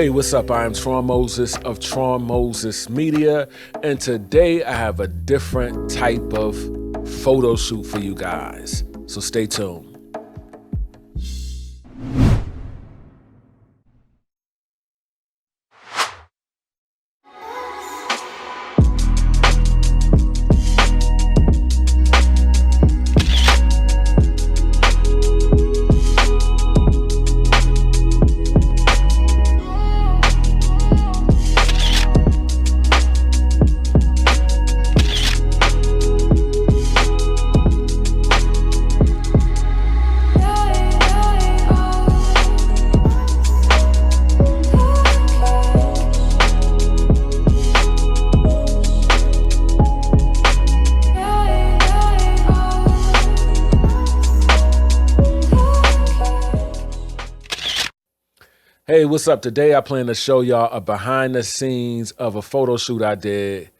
Hey, what's up? I am Tron Moses of Tron Moses Media, and today I have a different type of photo shoot for you guys. So stay tuned. Hey, what's up? Today I plan to show y'all a behind the scenes of a photo shoot I did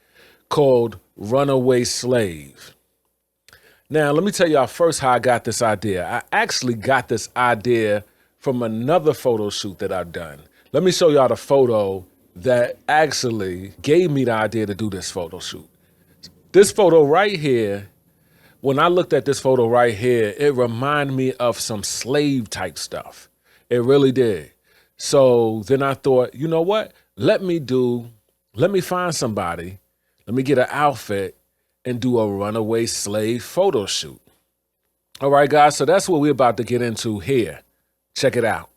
called Runaway Slave. Now, let me tell y'all first how I got this idea. I actually got this idea from another photo shoot that I've done. Let me show y'all the photo that actually gave me the idea to do this photo shoot. This photo right here, when I looked at this photo right here, it reminded me of some slave type stuff. It really did. So then I thought, you know what? Let me find somebody, let me get an outfit and do a runaway slave photo shoot. All right, guys, so that's what we're about to get into here. Check it out.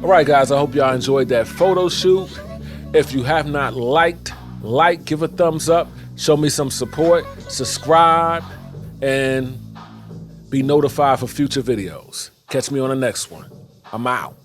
All right, guys, I hope y'all enjoyed that photo shoot. If you have not liked, give a thumbs up, show me some support, subscribe, and be notified for future videos. Catch me on the next one. I'm out.